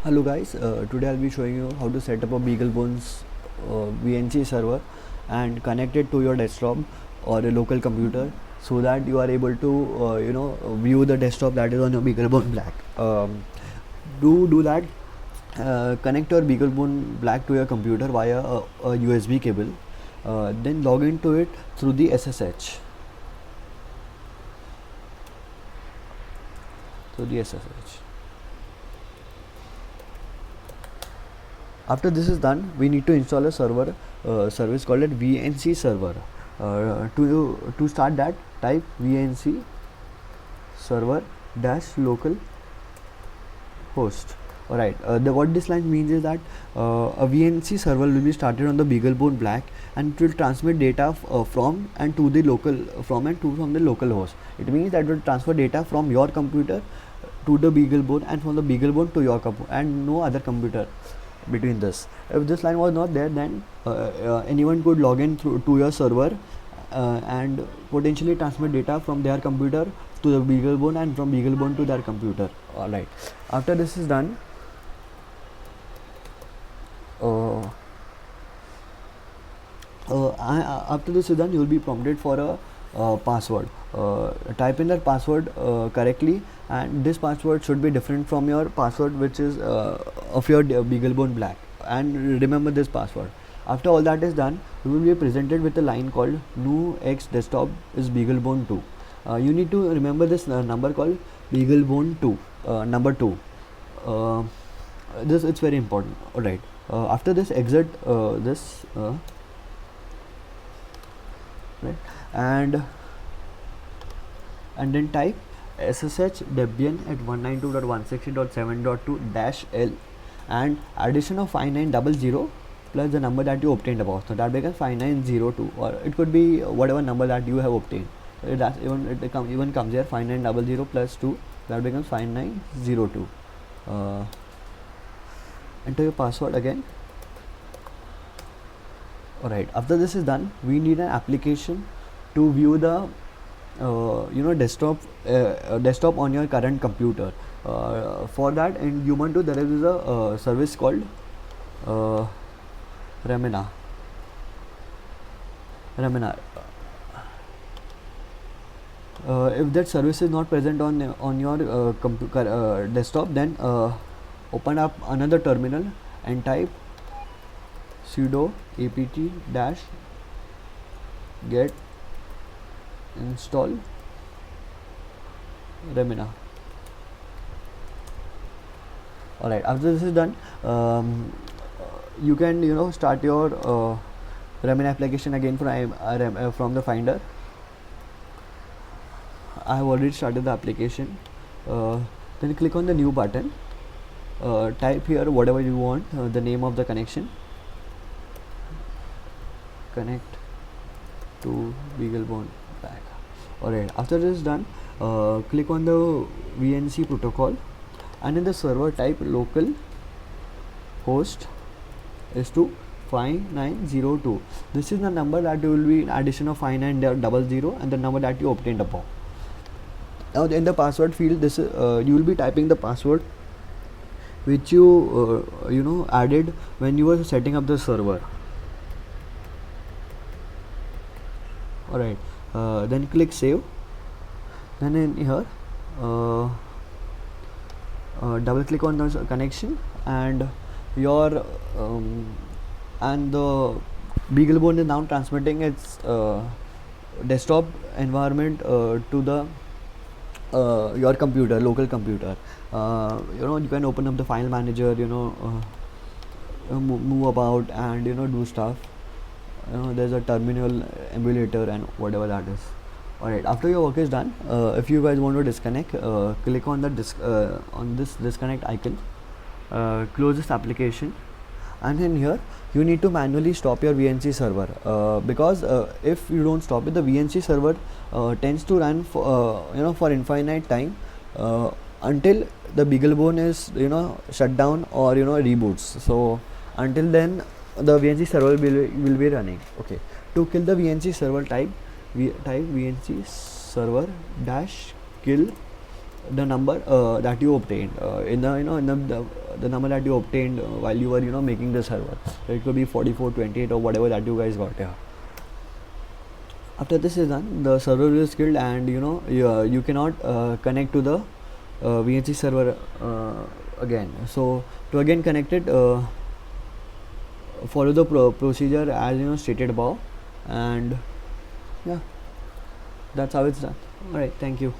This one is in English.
Hello guys, today I'll be showing you how to set up a BeagleBones VNC server and connect it to your desktop or a local computer so that you are able to view the desktop that is on your BeagleBone Black. To do that, connect your BeagleBone Black to your computer via a USB cable. Then log into it through the SSH. Through the SSH. After this is done, we need to install a server service called it VNC server. To start that, type VNC server dash local host. Alright, what this line means is that a VNC server will be started on the BeagleBone Black and it will transmit data from and to the local from the local host. It means that it will transfer data from your computer to the BeagleBone and from the BeagleBone to your computer and no other computer between this. If this line was not there, then anyone could log in to your server and potentially transmit data from their computer to the BeagleBone and from BeagleBone to their computer. Alright, after this is done, after this is done, you will be prompted for a password. Type in that password correctly, and this password should be different from your password which is of your BeagleBone Black, and remember this password. After all that is done, you will be presented with a line called new x desktop is BeagleBone 2. You need to remember this number called BeagleBone 2, number 2. This it's very important. Alright, after this, exit this right, and then type ssh debian at 192.160.7.2-l and addition of 5900 plus the number that you obtained above, so that becomes 5902, or it could be whatever number that you have obtained. That's even comes here 5900 plus 2, that becomes 5902. Enter your password again. Alright, after this is done, we need an application to view the desktop on your current computer. For that, in Ubuntu there is a service called Remina. If that service is not present on your desktop, then open up another terminal and type sudo apt dash get install Remina. Alright, after this is done, you can start your Remina application again from the Finder. I have already started the application. Then click on the new button. Type here whatever you want, the name of the connection. Connect to BeagleBone Black. Alright, after this is done, click on the VNC protocol and in the server type local host is to 5902. This is the number that will be in addition of 5900 and the number that you obtained above. Now in the password field, this you will be typing the password which you added when you were setting up the server. Alright, then click save. Then in here, double click on the connection and your and the BeagleBone is now transmitting its desktop environment to the your computer, local computer. You can open up the file manager, move about and do stuff. There's a terminal emulator and whatever that is. Alright, after your work is done, if you guys want to disconnect, click on the on this disconnect icon, close this application, and in here you need to manually stop your VNC server because if you don't stop it, the VNC server tends to run for infinite time until the BeagleBone is shut down or reboots. So until then the VNC server will be running. Okay, to kill the VNC server, type VNC server dash kill the number that you obtained in the the number that you obtained while you were making the server. So it could be 44, 28 or whatever that you guys got here. After this is done, the server is killed, and you cannot connect to the VNC server again. So to again connect it, follow the procedure as stated above, and yeah, that's how it's done. All right, thank you.